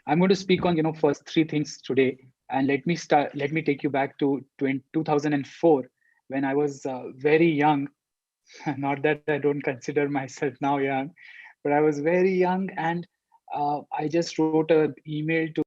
I'm going to speak on, first three things today. And let me take you back to 2004 when I was very young. Not that I don't consider myself now young, but I was very young, and I just wrote an email to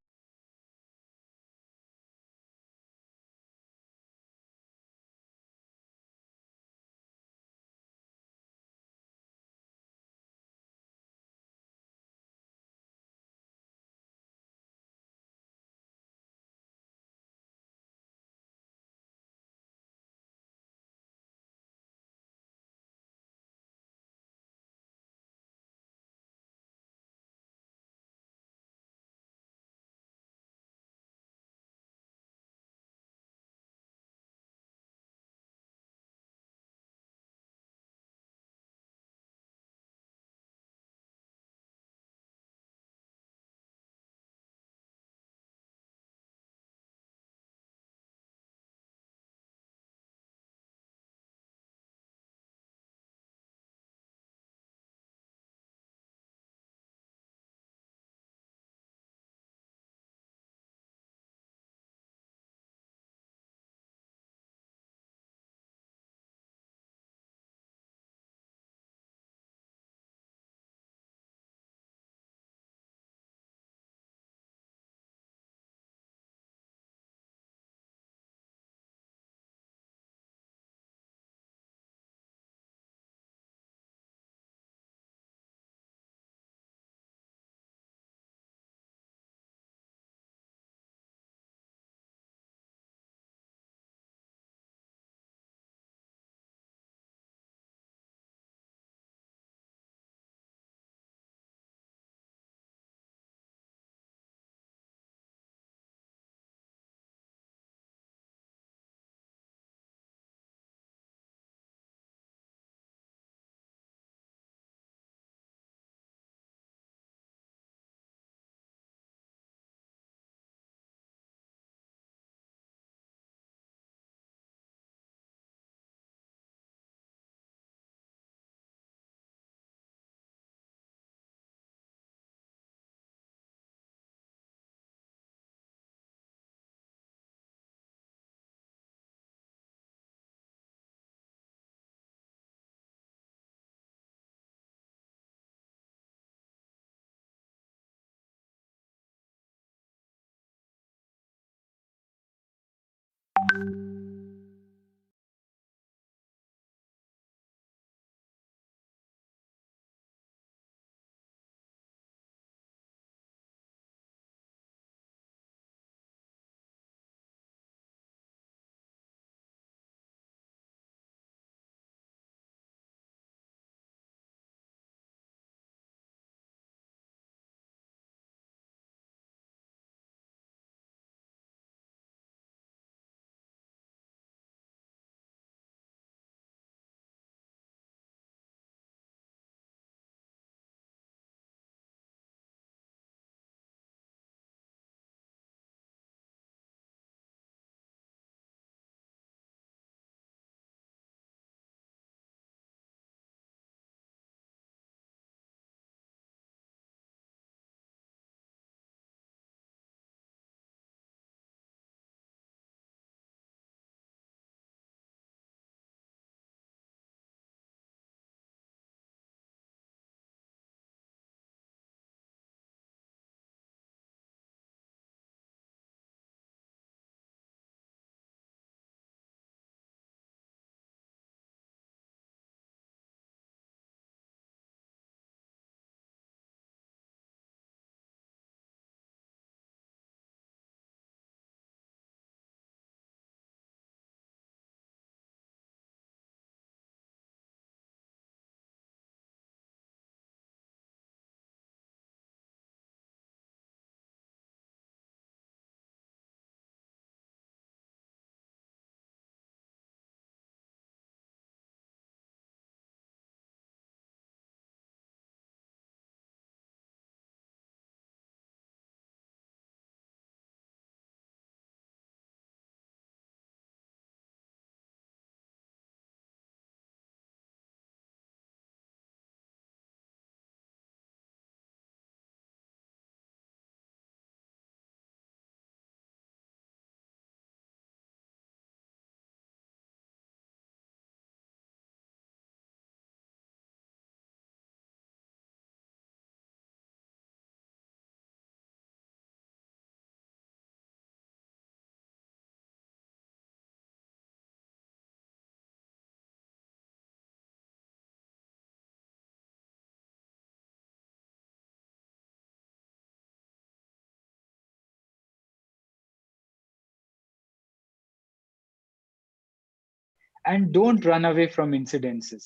And don't run away from incidences.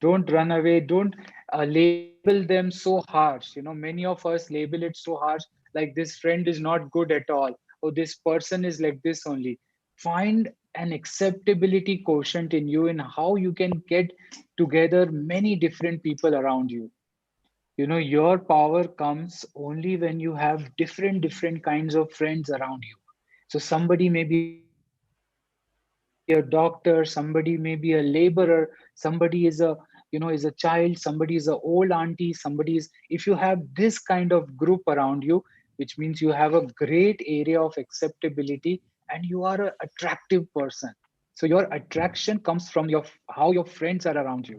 Don't run away. Don't label them so harsh. Many of us label it so harsh, like this friend is not good at all, or this person is like this only. Find an acceptability quotient in you, in how you can get together many different people around you. Your power comes only when you have different kinds of friends around you. So somebody may be a doctor, somebody may be a laborer, somebody is a child, somebody is a old auntie, if you have this kind of group around you, which means you have a great area of acceptability, and you are an attractive person. So your attraction comes from how your friends are around you.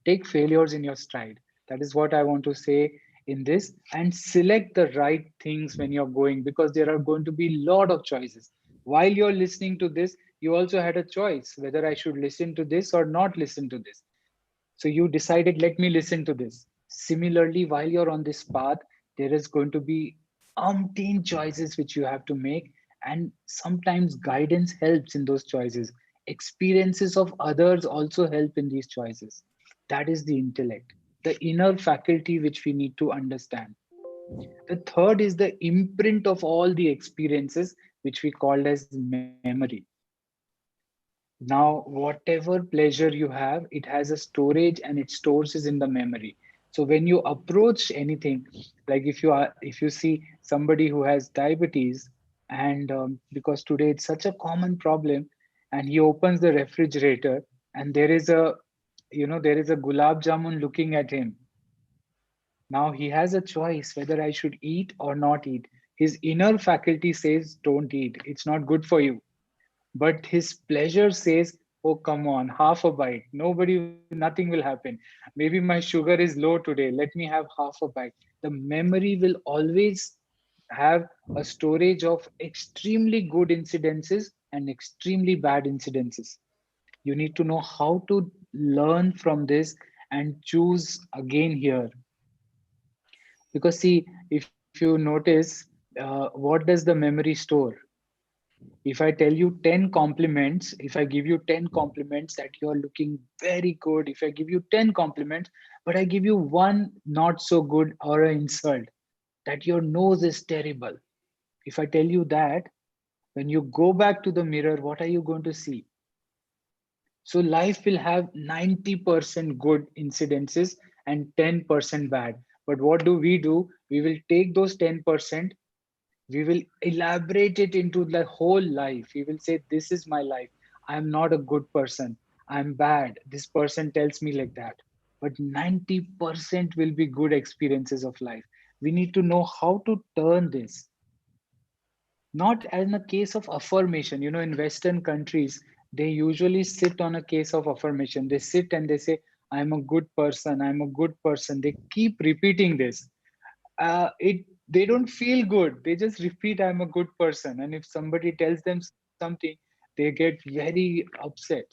Take failures in your stride. That is what I want to say in this. And select the right things when you're going, because there are going to be a lot of choices. While you're listening to this, you also had a choice whether I should listen to this or not listen to this. So you decided, let me listen to this. Similarly, while you're on this path, there is going to be umpteen choices which you have to make. And sometimes guidance helps in those choices. Experiences of others also help in these choices. That is the intellect, the inner faculty which we need to understand. The third is the imprint of all the experiences, which we called as memory. Now, whatever pleasure you have, it has a storage and it stores is in the memory. So when you approach anything, like if you see somebody who has diabetes, and because today it's such a common problem, and he opens the refrigerator, and there is a gulab jamun looking at him. Now he has a choice whether I should eat or not eat. His inner faculty says, don't eat. It's not good for you, but his pleasure says, oh, come on, half a bite. Nothing will happen. Maybe my sugar is low today. Let me have half a bite. The memory will always have a storage of extremely good incidences and extremely bad incidences. You need to know how to learn from this and choose again here. Because, see, if you notice, what does the memory store? If I tell you 10 compliments, if I give you 10 compliments that you're looking very good, if I give you 10 compliments, but I give you one not so good or an insult, that your nose is terrible. If I tell you that, when you go back to the mirror, what are you going to see? So life will have 90% good incidences and 10% bad. But what do? We will take those 10%, we will elaborate it into the whole life. We will say, this is my life. I'm not a good person. I'm bad. This person tells me like that. But 90% will be good experiences of life. We need to know how to turn this. Not as in a case of affirmation. In Western countries, they usually sit on a case of affirmation. They sit and they say, I'm a good person. I'm a good person. They keep repeating this. It They don't feel good. They just repeat, I'm a good person. And if somebody tells them something, they get very upset.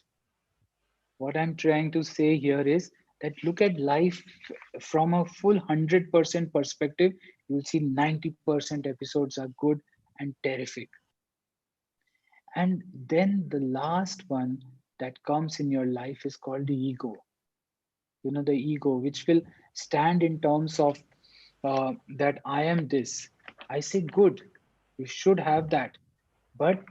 What I'm trying to say here is that look at life from a full 100% perspective. You'll see 90% episodes are good and terrific. And then the last one that comes in your life is called the ego. The ego, which will stand in terms of that I am this. I say, good, you should have that. But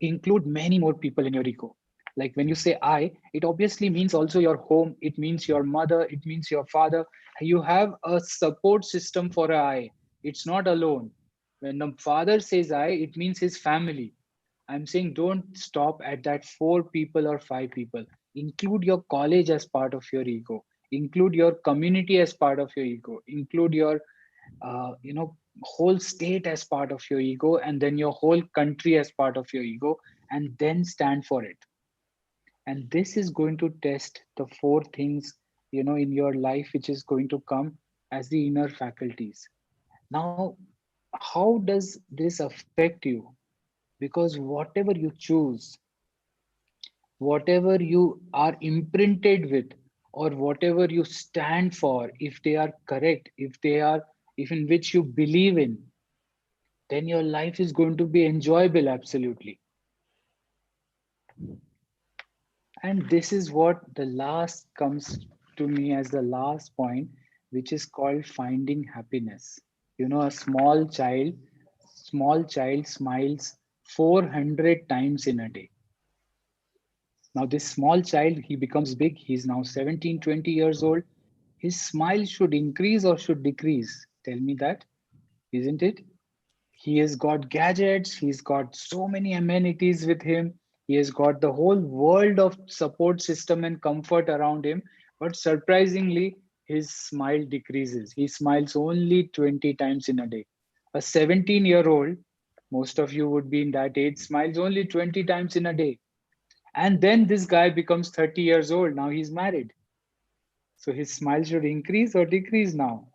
include many more people in your ego. Like when you say I, it obviously means also your home, it means your mother, it means your father. You have a support system for a I. It's not alone. When the father says I, it means his family. I'm saying don't stop at that four people or five people. Include your college as part of your ego. Include your community as part of your ego. Include your whole state as part of your ego, and then your whole country as part of your ego, and then stand for it. And this is going to test the four things in your life, which is going to come as the inner faculties. Now, how does this affect you? Because whatever you choose, whatever you are imprinted with, or whatever you stand for, if they are correct, if in which you believe in, then your life is going to be enjoyable, absolutely. And this is what the last comes to me as the last point, which is called finding happiness. A small child smiles 400 times in a day. Now, this small child, he becomes big. He's now 17, 20 years old. His smile should increase or should decrease? Tell me that, isn't it? He has got gadgets, he's got so many amenities with him, he has got the whole world of support system and comfort around him. But surprisingly, his smile decreases. He smiles only 20 times in a day. A 17-year-old, most of you would be in that age, smiles only 20 times in a day. And then this guy becomes 30 years old. Now he's married. So his smile should increase or decrease now?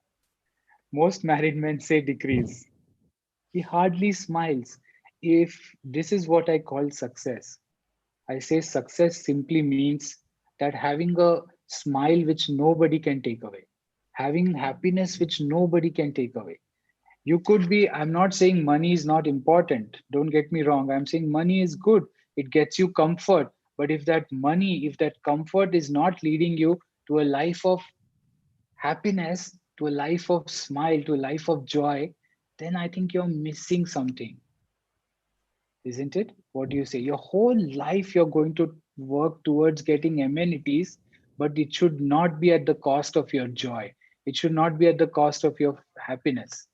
Most married men say decrease. He hardly smiles. If this is what I call success, I say success simply means that having a smile which nobody can take away, having happiness which nobody can take away. You could be, I'm not saying money is not important. Don't get me wrong. I'm saying money is good. It gets you comfort. But if that money, if that comfort is not leading you to a life of happiness, to a life of smile, to a life of joy, then I think you're missing something, isn't it? What do you say? Your whole life you're going to work towards getting amenities, but it should not be at the cost of your joy. It should not be at the cost of your happiness.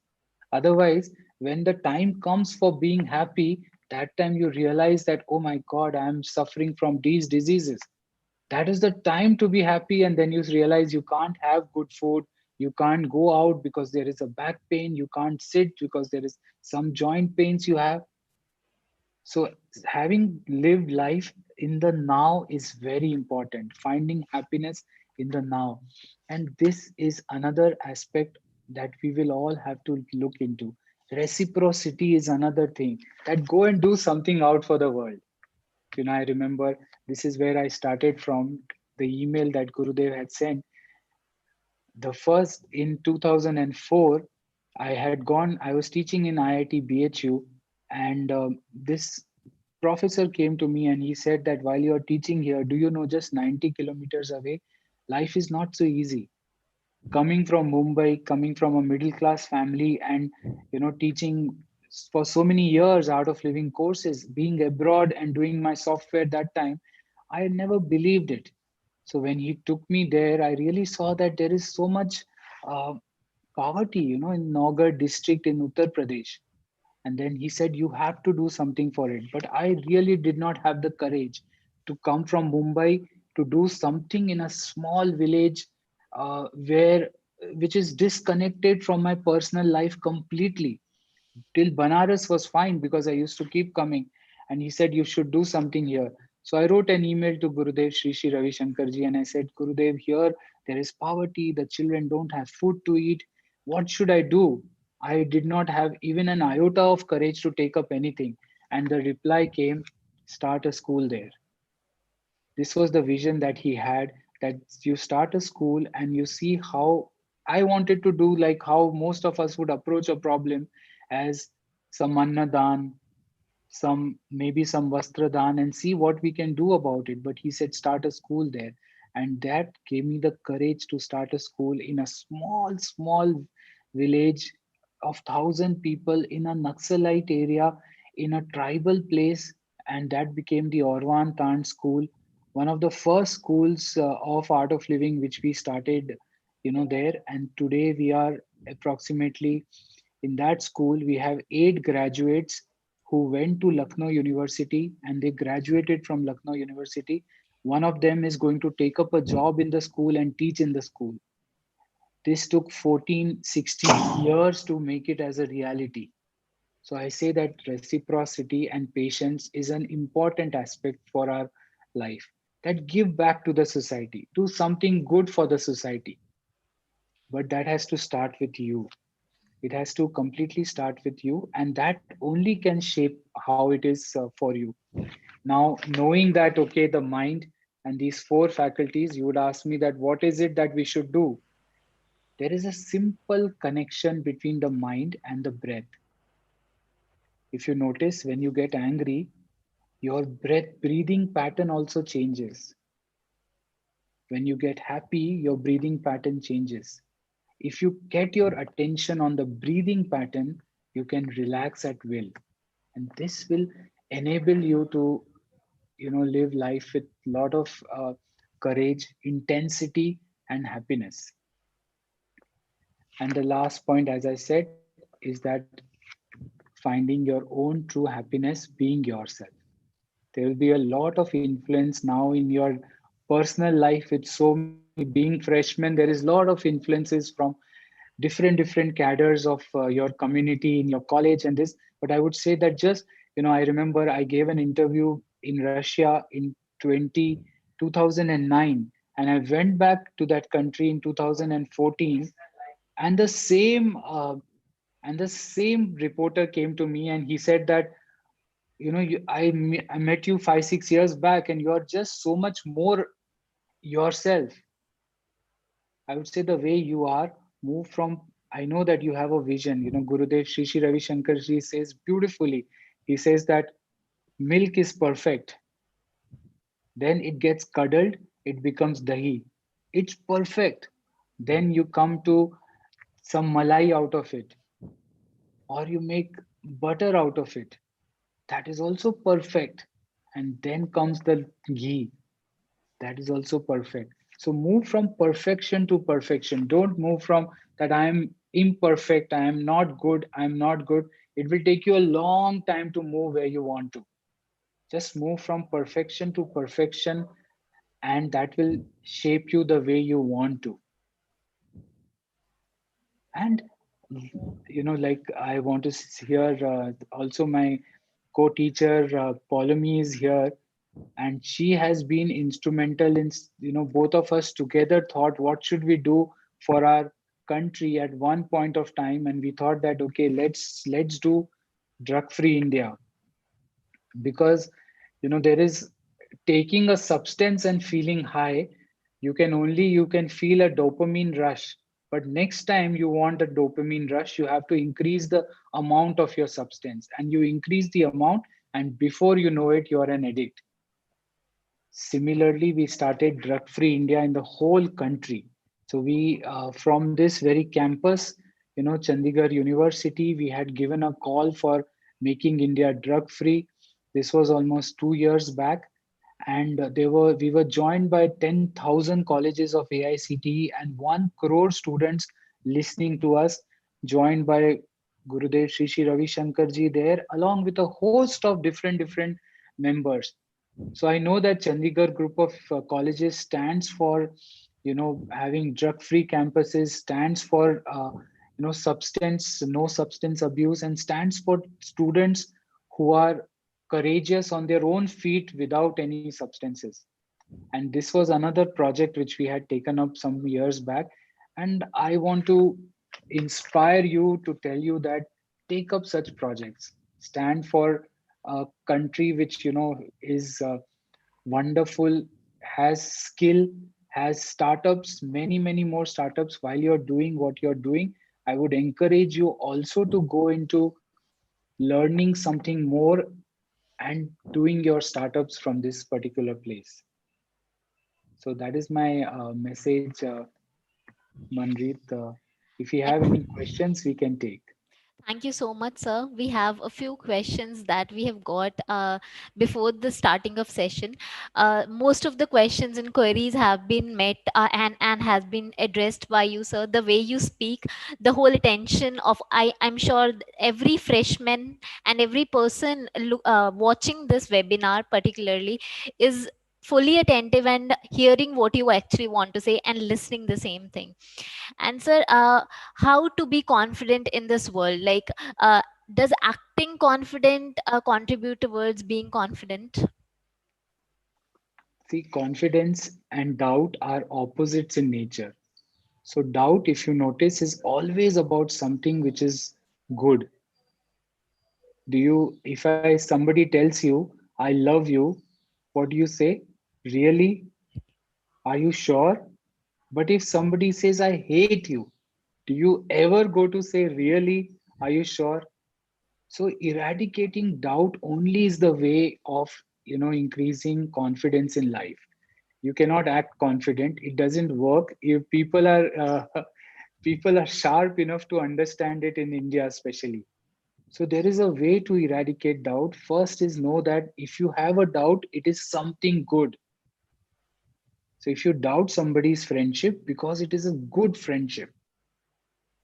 Otherwise, when the time comes for being happy, that time you realize that, oh my God, I'm suffering from these diseases. That is the time to be happy. And then you realize you can't have good food. You can't go out because there is a back pain. You can't sit because there is some joint pains you have. So, having lived life in the now is very important. Finding happiness in the now. And this is another aspect that we will all have to look into. Reciprocity is another thing, that go and do something out for the world. I remember this is where I started from, the email that Gurudev had sent. The first in 2004, I was teaching in IIT BHU, and this professor came to me and he said that while you're teaching here, do you know just 90 kilometers away, life is not so easy. Coming from Mumbai, coming from a middle class family, and teaching for so many years out of living courses, being abroad and doing my software that time, I never believed it. So when he took me there, I really saw that there is so much uh, poverty, in Nagar district in Uttar Pradesh. And then he said, you have to do something for it. But I really did not have the courage to come from Mumbai to do something in a small village where which is disconnected from my personal life completely. Till Banaras was fine because I used to keep coming. And he said, you should do something here. So I wrote an email to Gurudev Sri Sri Ravi Shankarji and I said, Gurudev, here there is poverty, the children don't have food to eat. What should I do? I did not have even an iota of courage to take up anything. And the reply came, start a school there. This was the vision that he had, that you start a school and you see how I wanted to do, like how most of us would approach a problem, as some annadan, some maybe some vastradan, and see what we can do about it. But he said start a school there, and that gave me the courage to start a school in a small village of 1,000 people in a Naxalite area, in a tribal place. And that became the Orwan Tan School, one of the first schools of art of living which we started there. And today we are approximately, in that school we have 8 graduates who went to Lucknow University, and they graduated from Lucknow University. One of them is going to take up a job in the school and teach in the school. This took 14, 16 years to make it as a reality. So I say that reciprocity and patience is an important aspect for our life. That give back to the society, do something good for the society. But that has to start with you. It has to completely start with you, and that only can shape how it is for you. Now, knowing that, okay, the mind and these 4 faculties, you would ask me that what is it that we should do? There is a simple connection between the mind and the breath. If you notice, when you get angry, Your breathing pattern also changes. When you get happy, your breathing pattern changes. If you get your attention on the breathing pattern, you can relax at will. And this will enable you to, live life with a lot of courage, intensity, and happiness. And the last point, as I said, is that finding your own true happiness, being yourself. There will be a lot of influence now in your personal life with so many being freshman. There is a lot of influences from different cadres of your community in your college and this. But I would say that just, I remember I gave an interview in Russia in 2009, and I went back to that country in 2014, and the same reporter came to me and he said that, I met you 5 6 years back and you're just so much more yourself. I would say the way you are, move from, I know that you have a vision. Gurudev Shri Shri Ravi Shankar Ji says beautifully, he says that milk is perfect, then it gets curdled, it becomes dahi. It's perfect. Then you come to some malai out of it, or you make butter out of it. That is also perfect. And then comes the ghee. That is also perfect. So move from perfection to perfection. Don't move from that I am imperfect, I am not good, I am not good. It will take you a long time to move where you want to. Just move from perfection to perfection, and that will shape you the way you want to. And like I want to hear also my co-teacher Paulomi is here, and she has been instrumental in, both of us together thought what should we do for our country at one point of time, and we thought that okay, let's do drug free India. Because there is taking a substance and feeling high. You can feel a dopamine rush, but next time you want a dopamine rush, you have to increase the amount of your substance, and you increase the amount, and before you know it, you are an addict. Similarly, we started Drug Free India in the whole country. So we, from this very campus, Chandigarh University, we had given a call for making India drug free. This was almost 2 years back, and we were joined by 10,000 colleges of AICTE and 1 crore students listening to us, joined by Gurudev Shri Shri Ravi Shankar Ji there, along with a host of different members. So I know that Chandigarh group of colleges stands for, having drug-free campuses, stands for, no substance abuse, and stands for students who are courageous on their own feet without any substances. And this was another project which we had taken up some years back. And I want to inspire you to tell you that take up such projects, stand for a country which is wonderful, has skill, has startups, many more startups. While you're doing what you're doing, I would encourage you also to go into learning something more and doing your startups from this particular place. So that is my message, Manjeet. If you have any questions, we can take. Thank you so much, sir. We have a few questions that we have got before the starting of session. Most of the questions and queries have been met and has been addressed by you, sir. The way you speak, the whole attention of I'm sure every freshman and every person watching this webinar particularly is fully attentive and hearing what you actually want to say and listening the same thing. And sir, how to be confident in this world? Like, does acting confident contribute towards being confident? See, confidence and doubt are opposites in nature. So doubt, if you notice, is always about something which is good. If somebody tells you, I love you, what do you say? Really? Are you sure? But if somebody says, I hate you, do you ever go to say, really? Are you sure? So eradicating doubt only is the way of increasing confidence in life. You cannot act confident. It doesn't work. If people are people are sharp enough to understand it in India, especially. So there is a way to eradicate doubt. First is know that if you have a doubt, it is something good. So if you doubt somebody's friendship because it is a good friendship,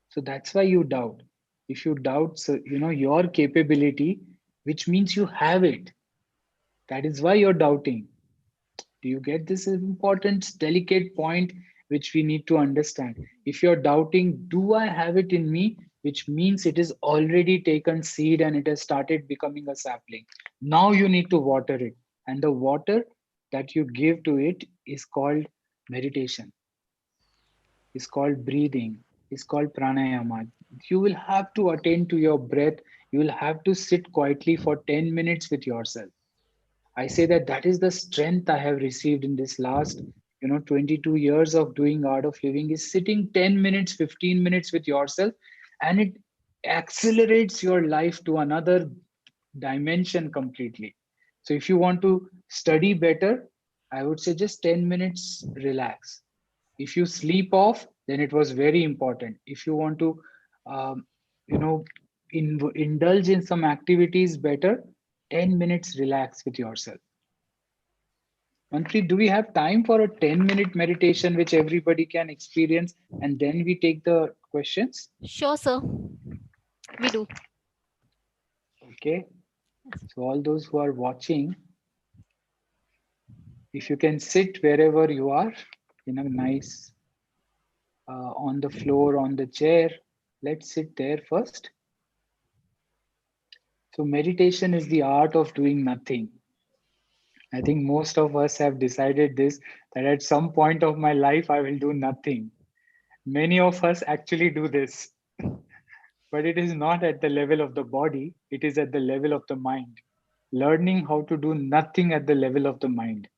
so that's why you doubt. If you doubt, so, your capability, which means you have it. That is why you're doubting. Do you get this important, delicate point which we need to understand? If you're doubting, do I have it in me? Which means it is already taken seed and it has started becoming a sapling. Now you need to water it. And the water that you give to it is called meditation, is called breathing, is called pranayama. You will have to attend to your breath. You will have to sit quietly for 10 minutes with yourself. I say that that is the strength I have received in this last, 22 years of doing art of living, is sitting 10 minutes, 15 minutes with yourself, and it accelerates your life to another dimension completely. So if you want to study better, I would say just 10 minutes, relax. If you sleep off, then it was very important. If you want to, um, you know, indulge in some activities better, 10 minutes relax with yourself. Manpreet, do we have time for a 10-minute meditation which everybody can experience and then we take the questions? Sure, sir. We do. Okay. So, all those who are watching, if you can sit wherever you are in a nice, on the floor, on the chair, let's sit there first. So, meditation is the art of doing nothing. I think most of us have decided this, that at some point of my life, I will do nothing. Many of us actually do this. But it is not at the level of the body, it is at the level of the mind. Learning how to do nothing at the level of the mind.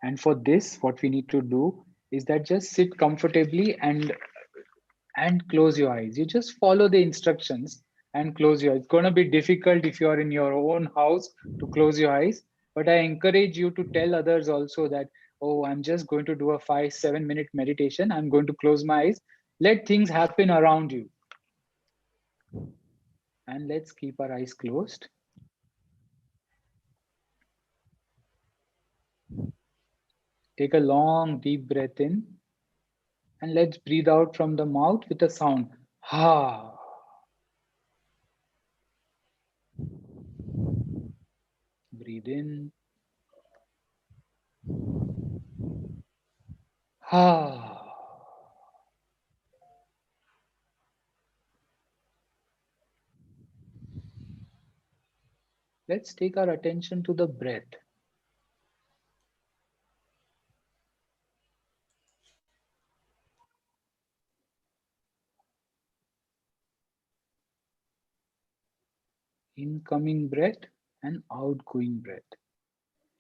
And for this, what we need to do is that just sit comfortably and close your eyes. You just follow the instructions and close your eyes. It's going to be difficult if you are in your own house to close your eyes. But I encourage you to tell others also that, oh, I'm just going to do a 5, 7 minute meditation. I'm going to close my eyes. Let things happen around you. And let's keep our eyes closed. Take a long, deep breath in and let's breathe out from the mouth with a sound. Ha. Breathe in. Ha. Let's take our attention to the breath. Incoming breath and outgoing breath.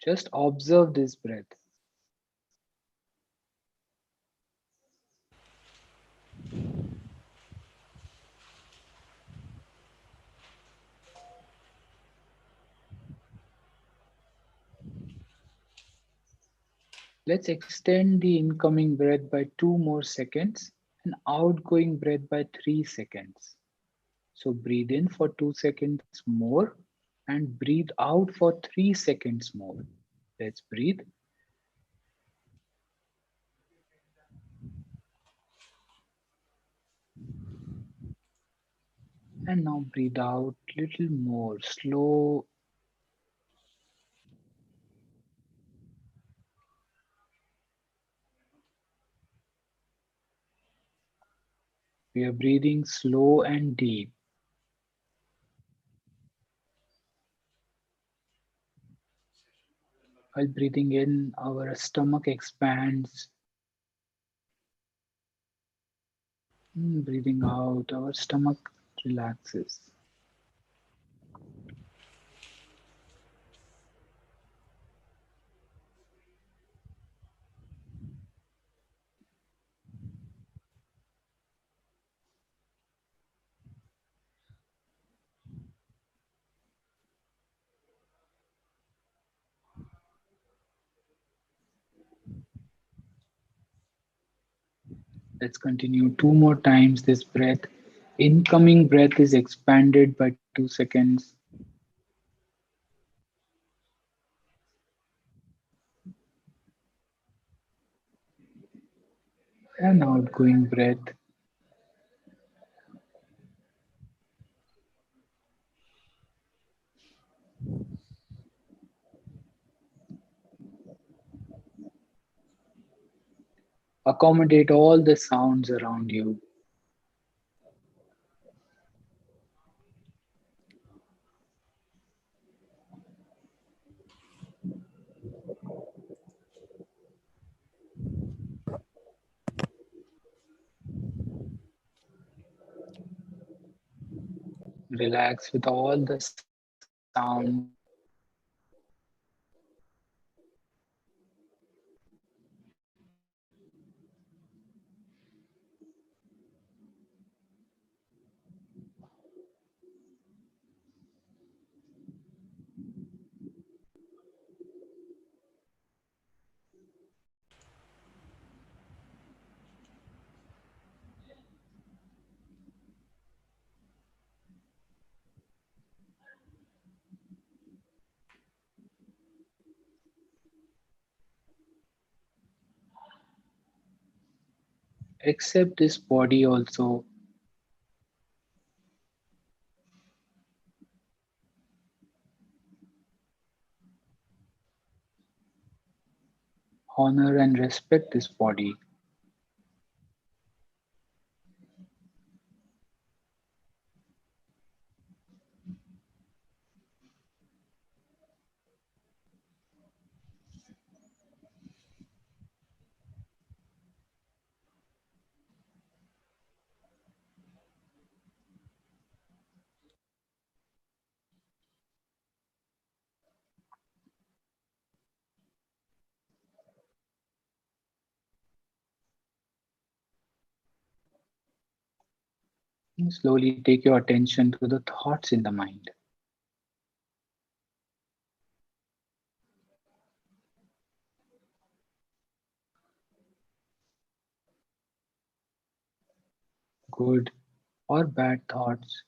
Just observe this breath. Let's extend the incoming breath by 2 more seconds and outgoing breath by 3 seconds. So breathe in for 2 seconds more and breathe out for 3 seconds more. Let's breathe. And now breathe out little more slow. We are breathing slow and deep. While breathing in, our stomach expands. Breathing out, our stomach relaxes. Let's continue two more times this breath. Incoming breath is expanded by 2 seconds, and outgoing breath. Accommodate all the sounds around you. Relax with all the sounds. Accept this body also. Honor and respect this body. Slowly take your attention to the thoughts in the mind. Good or bad thoughts.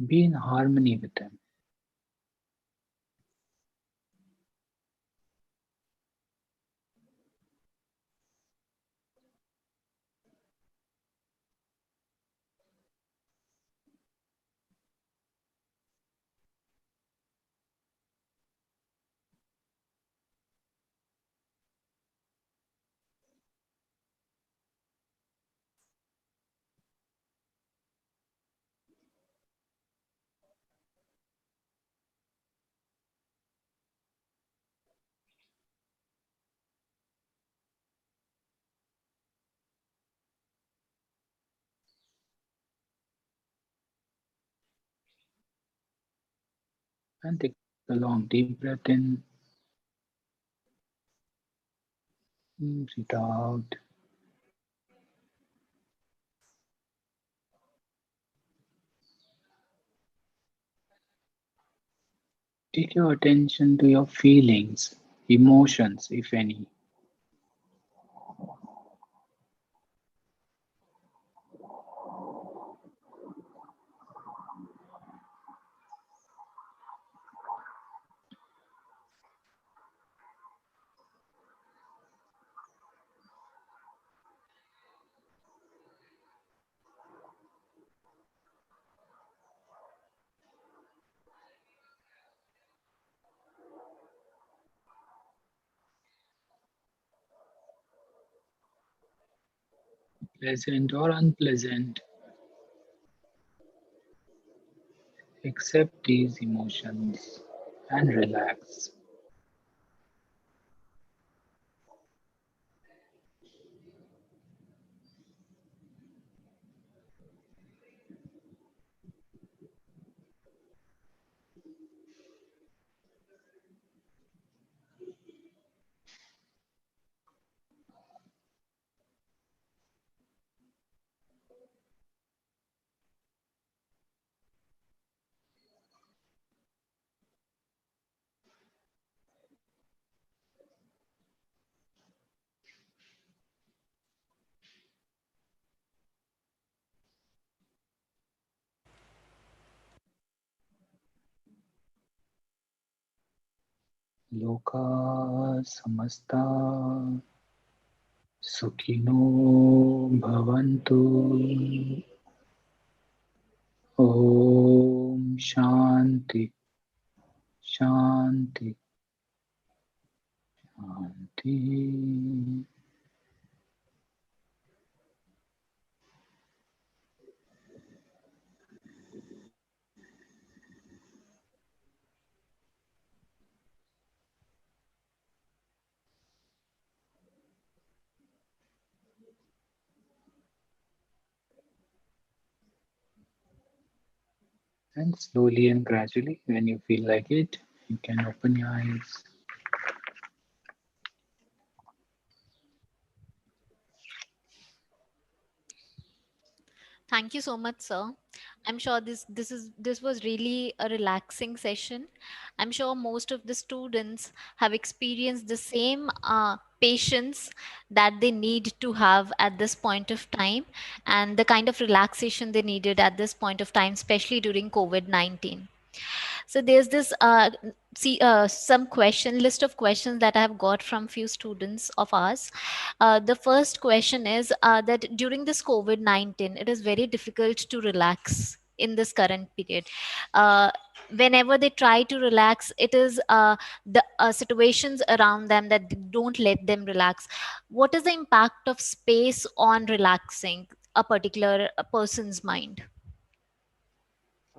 Be in harmony with them. And take a long deep breath in, breathe out. Take your attention to your feelings, emotions, if any. Pleasant or unpleasant, accept these emotions and relax. लोका समस्ता सुखिनो भवन्तु. Om Shanti Shanti Shanti. And slowly and gradually, when you feel like it, you can open your eyes. Thank you so much, sir. I'm sure this was really a relaxing session. I'm sure most of the students have experienced the same patience that they need to have at this point of time, and the kind of relaxation they needed at this point of time, especially during COVID-19. So there's this some question list of questions that I have got from few students of ours. The first question is that during this COVID-19, it is very difficult to relax in this current period. Uh, Whenever they try to relax, it is the situations around them that don't let them relax. What is the impact of space on relaxing a particular person's mind?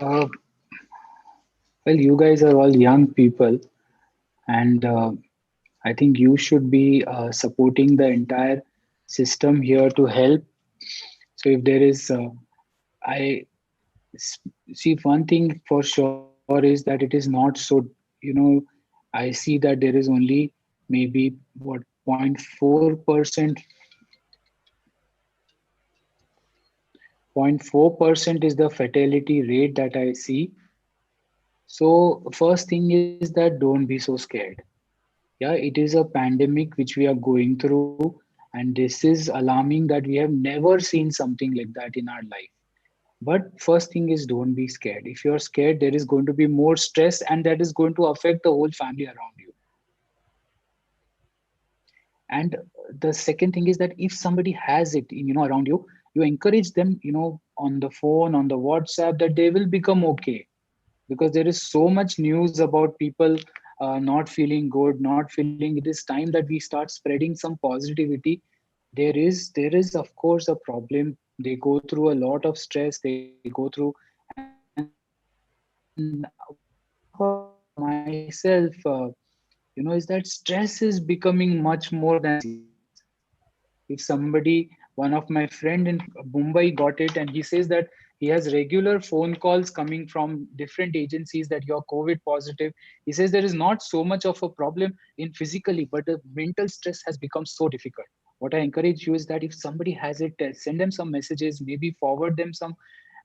Uh, well, you guys are all young people, and I think you should be supporting the entire system here to help. So, if there is, I see one thing for sure is that it is not so, you know, I see that there is only maybe what 0.4%, 0.4% is the fatality rate that I see. So first thing is that don't be so scared. Yeah, it is a pandemic which we are going through, and this is alarming that we have never seen something like that in our life. But first thing is don't be scared. If you're scared, there is going to be more stress, and that is going to affect the whole family around you. And the second thing is that if somebody has it around you, you encourage them on the phone, on the WhatsApp, that they will become okay, because there is so much news about people not feeling good, not feeling. It is time that we start spreading some positivity. There is of course a problem. They go through a lot of stress, they go through. And what I have observed myself, is that stress is becoming much more than serious. If somebody, one of my friend in Mumbai got it, and he says that he has regular phone calls coming from different agencies that you're COVID positive. He says there is not so much of a problem in physically, but the mental stress has become so difficult. What I encourage you is that if somebody has it, send them some messages, maybe forward them some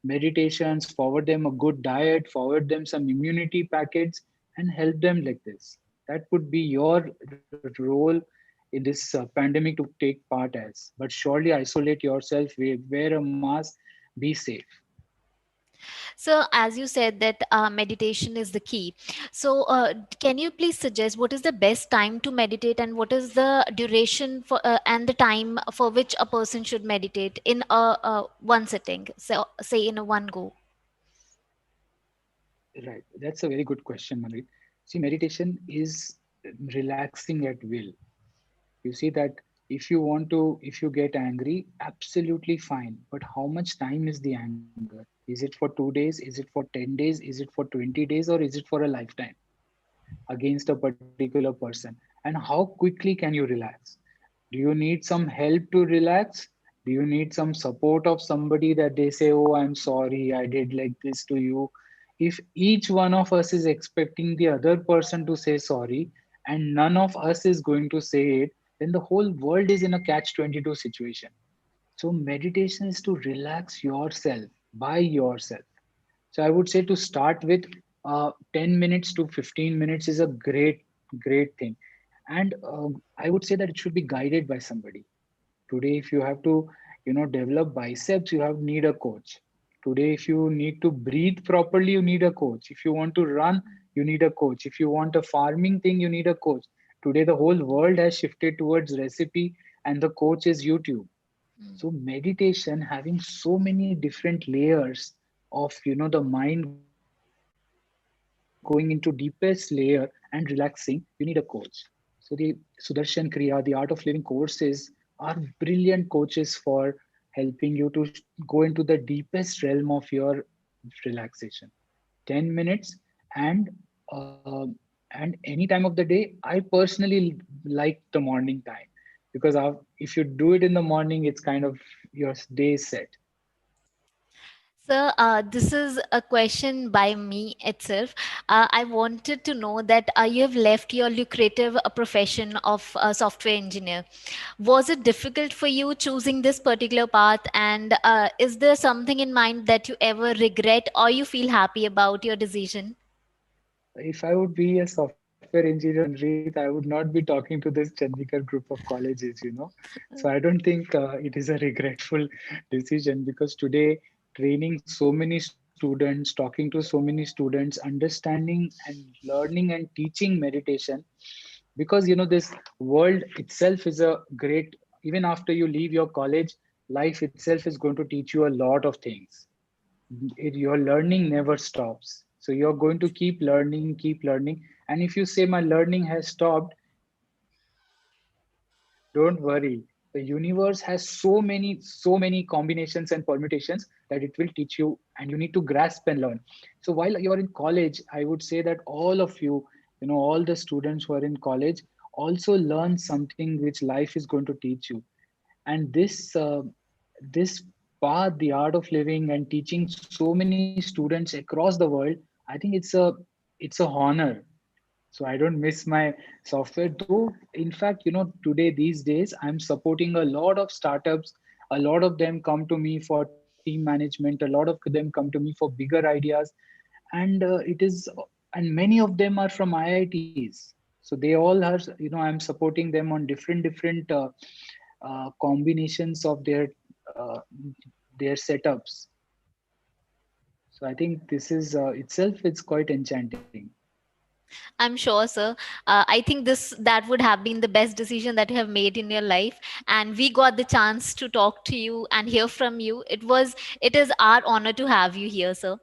meditations, forward them a good diet, forward them some immunity packets, and help them like this. That would be your role in this pandemic to take part as. But surely isolate yourself, wear a mask, be safe. So, as you said, that meditation is the key. So, can you please suggest what is the best time to meditate, and what is the duration for and the time for which a person should meditate in a one sitting? So, say in a one go. Right. That's a very good question, Manrit. See, meditation is relaxing at will. You see that if you get angry, absolutely fine. But how much time is the anger? Is it for 2 days? Is it for 10 days? Is it for 20 days? Or is it for a lifetime against a particular person? And how quickly can you relax? Do you need some help to relax? Do you need some support of somebody that they say, oh, I'm sorry, I did like this to you? If each one of us is expecting the other person to say sorry, and none of us is going to say it, then the whole world is in a catch 22 situation. So, meditation is to relax yourself by yourself. So, I would say to start with 10 minutes to 15 minutes is a great thing. And I would say that it should be guided by somebody. Today, if you have to develop biceps, you have need a coach. Today, if you need to breathe properly, you need a coach. If you want to run, you need a coach. If you want a farming thing, you need a coach. Today the whole world has shifted towards recipe, and the coach is YouTube. So meditation having so many different layers of, the mind going into deepest layer and relaxing, you need a coach. So the Sudarshan Kriya, the Art of Living courses are brilliant coaches for helping you to go into the deepest realm of your relaxation. 10 minutes, and uh, and any time of the day. I personally like the morning time, because if you do it in the morning, it's kind of your day is set. Sir, this is a question by me itself. I wanted to know that you have left your lucrative profession of software engineer. Was it difficult for you choosing this particular path? And is there something in mind that you ever regret or you feel happy about your decision? If I would be a software engineer, Manjeet, I would not be talking to this Chandigarh group of colleges. So I don't think it is a regretful decision, because today, training so many students, talking to so many students, understanding and learning and teaching meditation, because this world itself is a great, even after you leave your college, life itself is going to teach you a lot of things. Your learning never stops, so you're going to keep learning. And if you say my learning has stopped, don't worry. The universe has so many combinations and permutations that it will teach you, and you need to grasp and learn. So while you're in college, I would say that all of you, all the students who are in college, also learn something which life is going to teach you. And this path, the art of living and teaching so many students across the world, I think it's a honor. So I don't miss my software, though. In fact, today, these days, I'm supporting a lot of startups. A lot of them come to me for team management, a lot of them come to me for bigger ideas. And many of them are from IITs. So they all are, I'm supporting them on different combinations of uh, their setups. So I think this is itself, it's quite enchanting. I'm sure, sir. I think this that would have been the best decision that you have made in your life, and we got the chance to talk to you and hear from you. It is our honor to have you here, sir.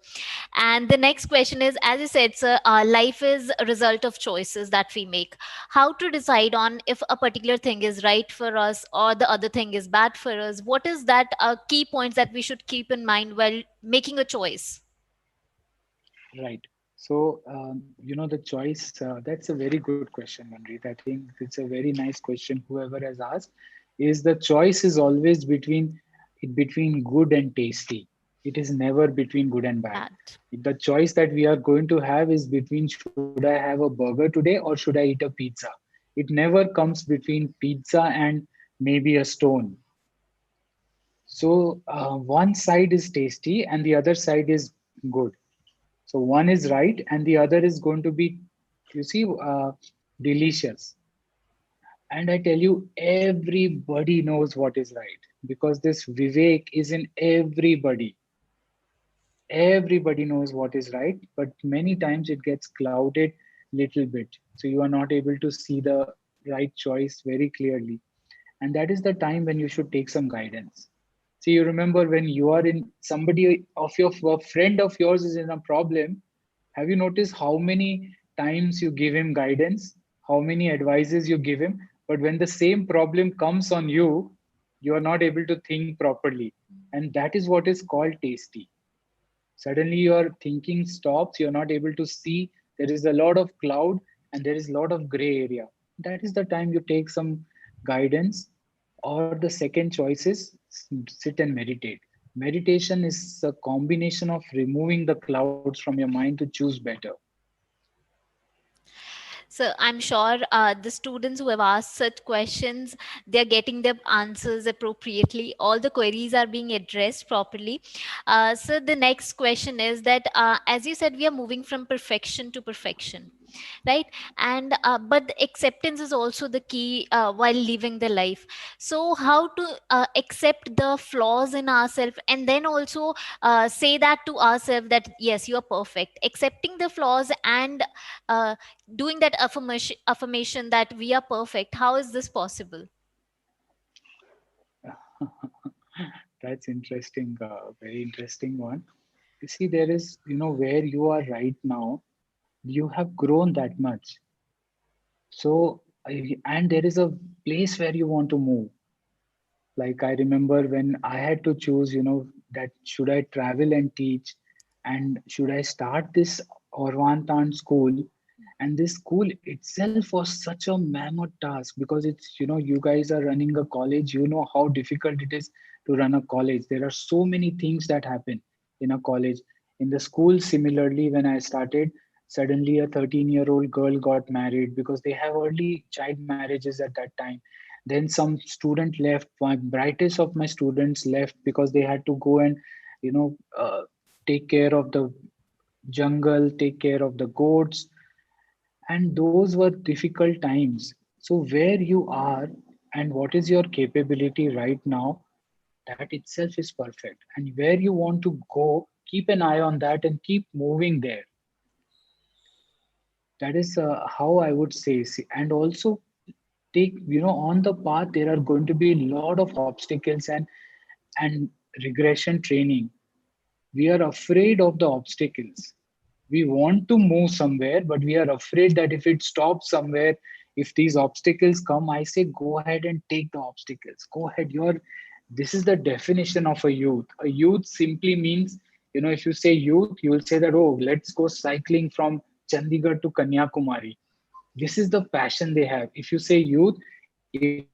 And the next question is, as you said, sir, life is a result of choices that we make. How to decide on if a particular thing is right for us or the other thing is bad for us? What is that key points that we should keep in mind while making a choice? Right. So, the choice, that's a very good question, Manjeet. I think it's a very nice question, whoever has asked. Is the choice is always between good and tasty. It is never between good and bad. Bad. The choice that we are going to have is between, should I have a burger today or should I eat a pizza? It never comes between pizza and maybe a stone. So one side is tasty and the other side is good. So one is right and the other is going to be, delicious. And I tell you, everybody knows what is right, because this Vivek is in everybody. Everybody knows what is right, but many times it gets clouded little bit. So you are not able to see the right choice very clearly. And that is the time when you should take some guidance. See, you remember when you are in, somebody of your, a friend of yours is in a problem. Have you noticed how many times you give him guidance, how many advices you give him, but when the same problem comes on you, you are not able to think properly. And that is what is called tasty. Suddenly your thinking stops, you're not able to see, there is a lot of cloud and there is a lot of gray area. That is the time you take some guidance. Or the second choice is sit and meditate. Meditation is a combination of removing the clouds from your mind to choose better. So I'm sure the students who have asked such questions, they're getting their answers appropriately. All the queries are being addressed properly. So the next question is that, as you said, we are moving from perfection to perfection. right? And but the acceptance is also the key while living the life. So how to accept the flaws in ourselves, and then also say that to ourselves that yes, you are perfect, accepting the flaws, and uh, doing that affirmation that we are perfect. How is this possible? That's interesting, very interesting one. You see, there is, where you are right now, you have grown that much. So, and there is a place where you want to move. Like I remember when I had to choose, that should I travel and teach, and should I start this Orvantan school? And this school itself was such a mammoth task, because it's, you guys are running a college, you know how difficult it is to run a college. There are so many things that happen in a college. In the school, similarly, when I started, suddenly a 13-year-old girl got married because they have early child marriages at that time. Then some student left, my brightest of my students left because they had to go and, you know take care of the jungle, take care of the goats, and those were difficult times. So where you are and what is your capability right now, that itself is perfect. And where you want to go, keep an eye on that and keep moving there. That is how I would say. And also take, on the path there are going to be a lot of obstacles and regression training. We are afraid of the obstacles. We want to move somewhere, but we are afraid that if it stops somewhere, if these obstacles come, I say go ahead and take the obstacles. Go ahead. This is the definition of a youth. A youth simply means, if you say youth, you will say that, oh, let's go cycling from Chandigarh to Kanyakumari. This is the passion they have. If you say youth, it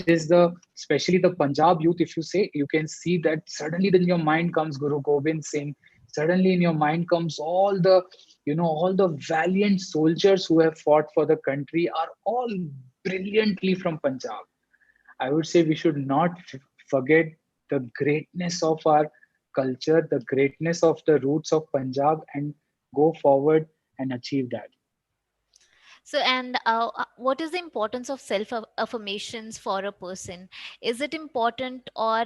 is especially the Punjab youth. If you say, you can see that suddenly then your mind comes Guru Gobind Singh. Suddenly in your mind comes all the valiant soldiers who have fought for the country are all brilliantly from Punjab. I would say we should not forget the greatness of our culture, the greatness of the roots of Punjab, and go forward and achieve that. So, and what is the importance of self affirmations for a person? Is it important, or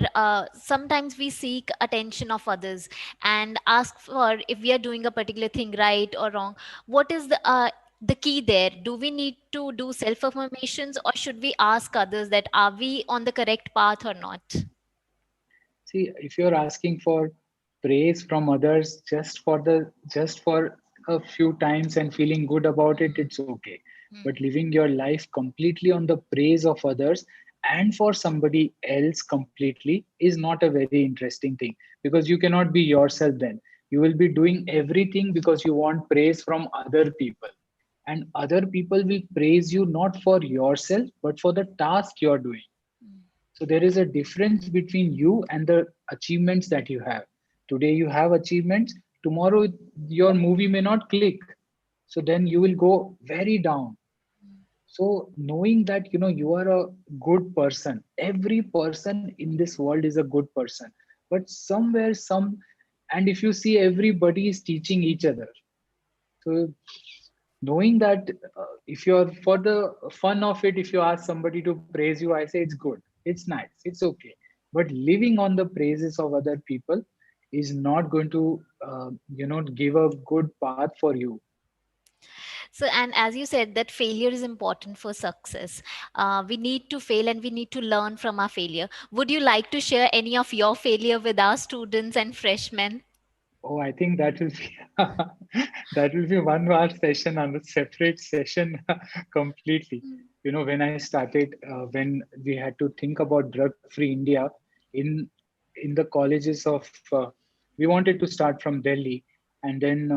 sometimes we seek attention of others and ask for if we are doing a particular thing right or wrong? What is the key there? Do we need to do self affirmations, or should we ask others that are we on the correct path or not? See, if you're asking for praise from others just for a few times and feeling good about it, it's okay. But Hmm. living your life completely on the praise of others and for somebody else completely is not a very interesting thing, because you cannot be yourself then. You will be doing everything because you want praise from other people. And other people will praise you not for yourself, but for the task you're doing. So there is a difference between you and the achievements that you have. Today you have achievements, tomorrow your movie may not click. So then you will go very down. So knowing that you are a good person, every person in this world is a good person. But somewhere some and if you see, everybody is teaching each other. So knowing that, if you're for the fun of it, if you ask somebody to praise you, I say it's good, it's nice, it's okay. But living on the praises of other people is not going to give a good path for you. So, and as you said, that failure is important for success. We need to fail and we need to learn from our failure. Would you like to share any of your failure with our students and freshmen? Oh, I think that will be that will be 1 hour session on a separate session completely. When I started, when we had to think about drug-free India in the colleges of, we wanted to start from Delhi, and then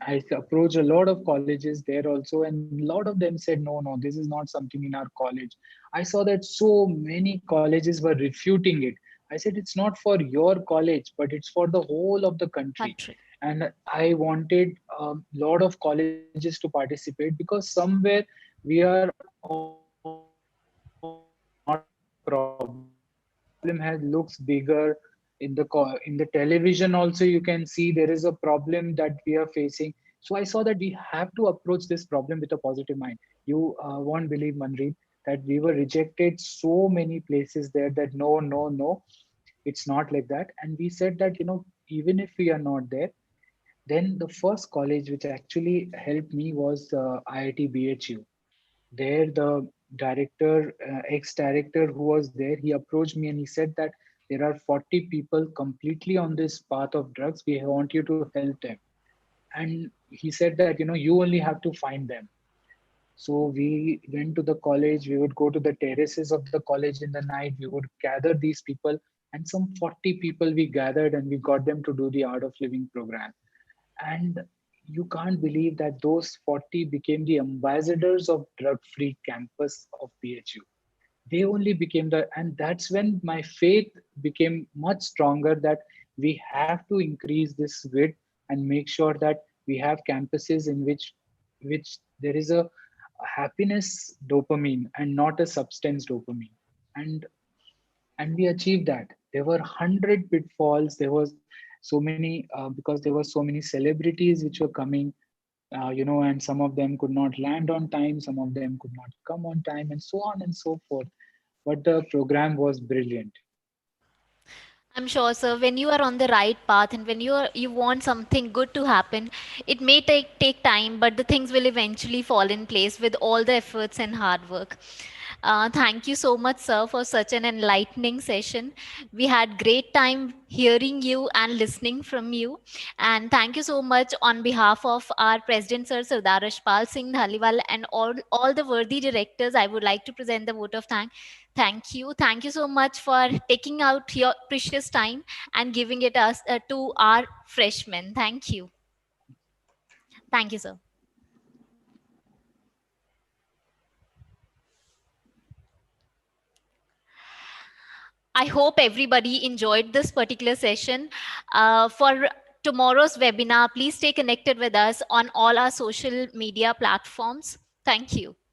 I approached a lot of colleges there also, and a lot of them said, no, no, this is not something in our college. I saw that so many colleges were refuting it. I said, it's not for your college, but it's for the whole of the country. Country. And I wanted a lot of colleges to participate, because somewhere we are all aware that this is not a problem. The problem has looks bigger. In the television also you can see there is a problem that we are facing. So I saw that we have to approach this problem with a positive mind. You won't believe, Manjeet, that we were rejected so many places there that no, no, no, it's not like that. And we said that, even if we are not there, then the first college which actually helped me was IIT BHU. There, the director, ex-director who was there, he approached me and he said that there are 40 people completely on this path of drugs. We want you to help them. And he said that, you only have to find them. So we went to the college. We would go to the terraces of the college in the night. We would gather these people, and some 40 people we gathered, and we got them to do the Art of Living program. And you can't believe that those 40 became the ambassadors of drug free campus of BHU. They only became the, and that's when my faith became much stronger that we have to increase this width and make sure that we have campuses in which there is a happiness dopamine and not a substance dopamine. And we achieved that. There were 100 pitfalls. There was so many because there were so many celebrities which were coming, and some of them could not land on time, some of them could not come on time, and so on and so forth. But the program was brilliant. I'm sure, sir, when you are on the right path and when you want something good to happen, it may take time, but the things will eventually fall in place with all the efforts and hard work. Thank you so much, sir, for such an enlightening session. We had great time hearing you and listening from you. And thank you so much on behalf of our President, Sir Sardar Rashpal Singh Dhaliwal, and all the worthy directors. I would like to present the vote of thanks. Thank you. Thank you so much for taking out your precious time and giving it us to our freshmen. Thank you. Thank you, sir. I hope everybody enjoyed this particular session. For tomorrow's webinar, please stay connected with us on all our social media platforms. Thank you.